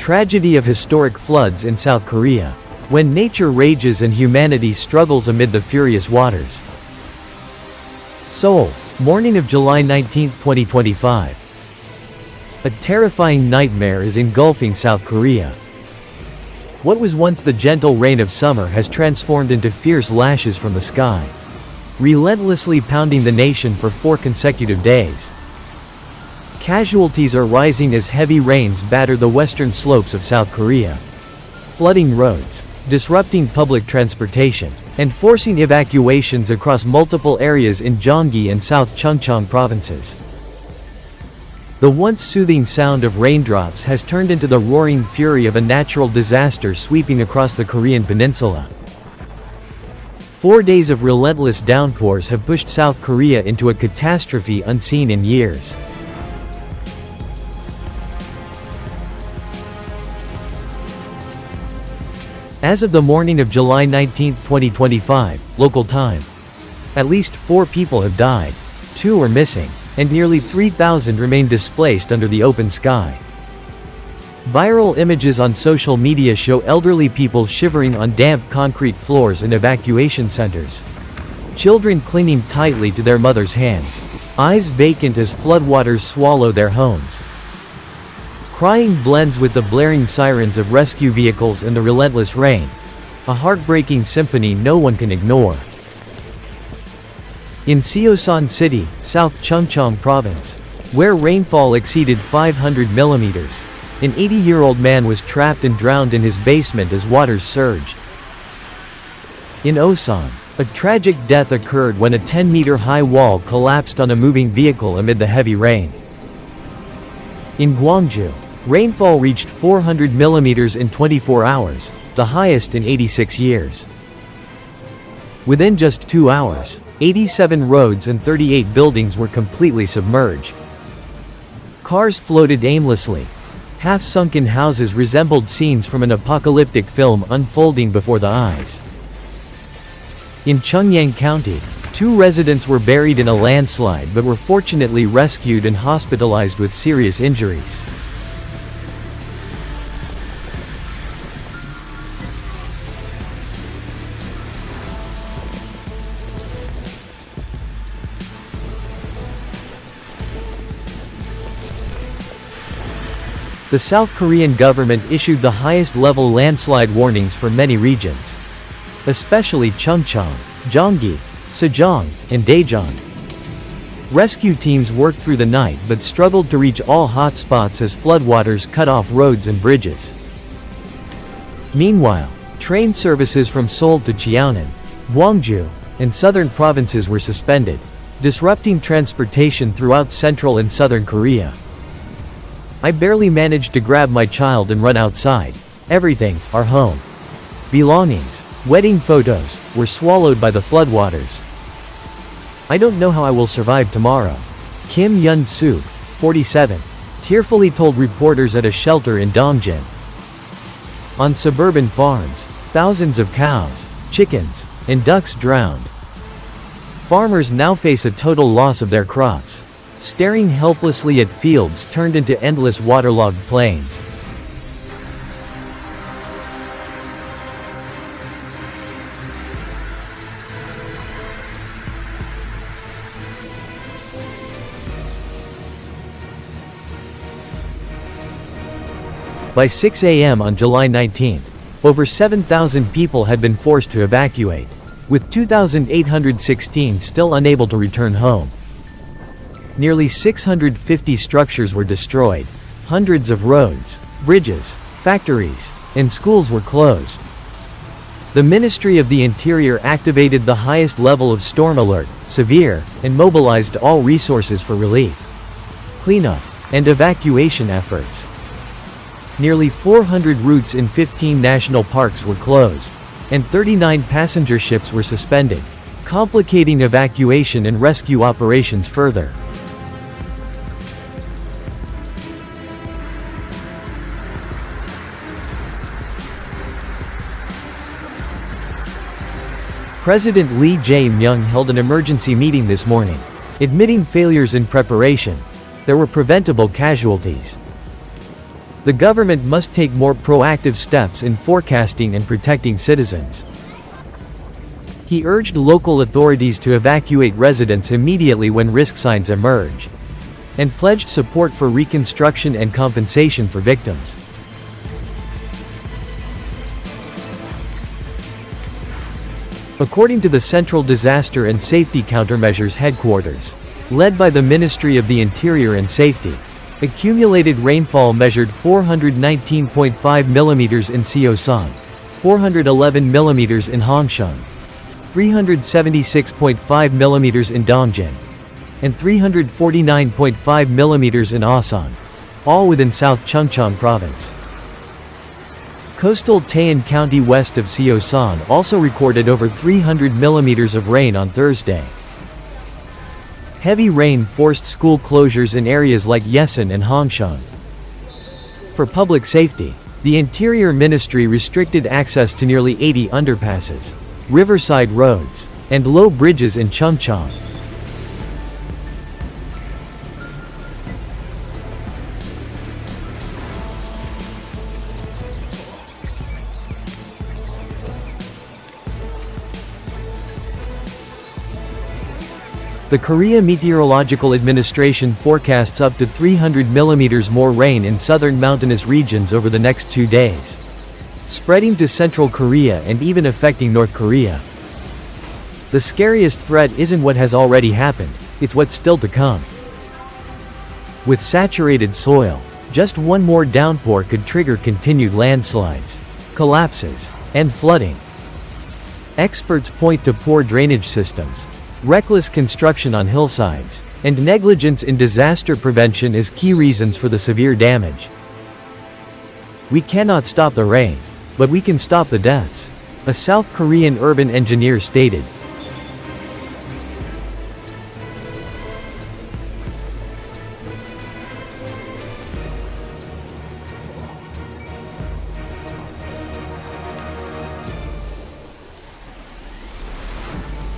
tragedy of historic floods in South Korea. When nature rages and humanity struggles amid the furious waters. Seoul, morning of July 19, 2025. A terrifying nightmare is engulfing South Korea. What was once the gentle rain of summer has transformed into fierce lashes from the sky, relentlessly pounding the nation for 4 consecutive days. Casualties are rising as heavy rains batter the western slopes of South Korea, flooding roads, disrupting public transportation, and forcing evacuations across multiple areas in Gyeonggi and South Chungcheong provinces. The once soothing sound of raindrops has turned into the roaring fury of a natural disaster sweeping across the Korean peninsula. 4 days of relentless downpours have pushed South Korea into a catastrophe unseen in years. As of the morning of July 19, 2025, local time, at least 4 people have died, 2 are missing, and nearly 3,000 remain displaced under the open sky. Viral images on social media show elderly people shivering on damp concrete floors in evacuation centers. Children clinging tightly to their mother's hands, eyes vacant as floodwaters swallow their homes. Crying blends with the blaring sirens of rescue vehicles and the relentless rain, a heartbreaking symphony no one can ignore. In Seosan City, South Chungcheong Province, where rainfall exceeded 500 millimeters, an 80-year-old man was trapped and drowned in his basement as waters surged. In Osan, a tragic death occurred when a 10-meter-high wall collapsed on a moving vehicle amid the heavy rain. In Gwangju, rainfall reached 400 millimeters in 24 hours, the highest in 86 years. Within just 2 hours, 87 roads and 38 buildings were completely submerged. Cars floated aimlessly. Half-sunken houses resembled scenes from an apocalyptic film unfolding before the eyes. In Cheongyang County, 2 residents were buried in a landslide but were fortunately rescued and hospitalized with serious injuries. The South Korean government issued the highest-level landslide warnings for many regions, especially Chungcheong, Gyeonggi, Sejong, and Daejeon. Rescue teams worked through the night but struggled to reach all hotspots as floodwaters cut off roads and bridges. Meanwhile, train services from Seoul to Cheonan, Gwangju, and southern provinces were suspended, disrupting transportation throughout central and southern Korea. I barely managed to grab my child and run outside. Everything, our home, belongings, wedding photos, were swallowed by the floodwaters. I don't know how I will survive tomorrow. Kim Yun-soo, 47, tearfully told reporters at a shelter in Dongjin. On suburban farms, thousands of cows, chickens, and ducks drowned. Farmers now face a total loss of their crops, staring helplessly at fields turned into endless waterlogged plains. By 6 a.m. on July 19, over 7,000 people had been forced to evacuate, with 2,816 still unable to return home. Nearly 650 structures were destroyed. Hundreds of roads, bridges, factories, and schools were closed. The Ministry of the Interior activated the highest level of storm alert, severe, and mobilized all resources for relief, cleanup, and evacuation efforts. Nearly 400 routes in 15 national parks were closed, and 39 passenger ships were suspended, complicating evacuation and rescue operations further. President Lee Jae-myung held an emergency meeting this morning, admitting failures in preparation. There were preventable casualties. The government must take more proactive steps in forecasting and protecting citizens. He urged local authorities to evacuate residents immediately when risk signs emerge, and pledged support for reconstruction and compensation for victims. According to the Central Disaster and Safety Countermeasures Headquarters, led by the Ministry of the Interior and Safety, accumulated rainfall measured 419.5 mm in Seosan, 411 mm in Hongshun, 376.5 mm in Dongjin, and 349.5 mm in Asan, all within South Chungcheong Province. Coastal Taean County west of Seosan also recorded over 300 mm of rain on Thursday. Heavy rain forced school closures in areas like Yesan and Hongshun. For public safety, the Interior Ministry restricted access to nearly 80 underpasses, riverside roads, and low bridges in Chungcheong. The Korea Meteorological Administration forecasts up to 300 mm more rain in southern mountainous regions over the next 2 days, spreading to central Korea and even affecting North Korea. The scariest threat isn't what has already happened, it's what's still to come. With saturated soil, just one more downpour could trigger continued landslides, collapses, and flooding. Experts point to poor drainage systems, reckless construction on hillsides, and negligence in disaster prevention as key reasons for the severe damage. We cannot stop the rain, but we can stop the deaths, a South Korean urban engineer stated.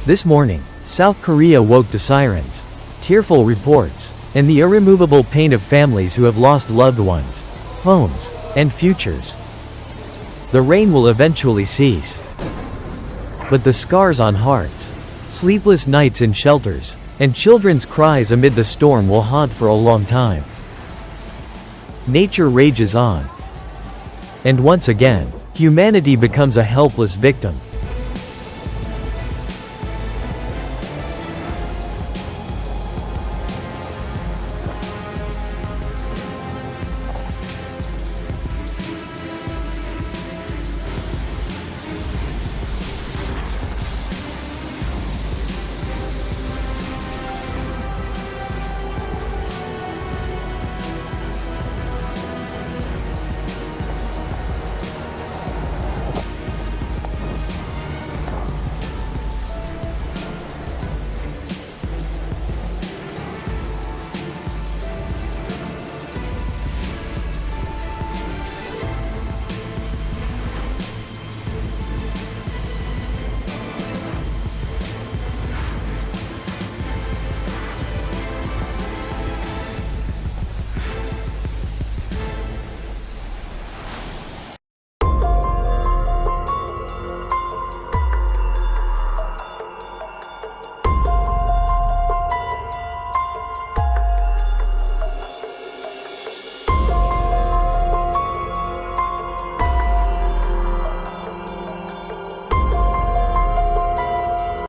This morning, South Korea woke to sirens, tearful reports, and the irremovable pain of families who have lost loved ones, homes, and futures. The rain will eventually cease. But the scars on hearts, sleepless nights in shelters, and children's cries amid the storm will haunt for a long time. Nature rages on. And once again, humanity becomes a helpless victim.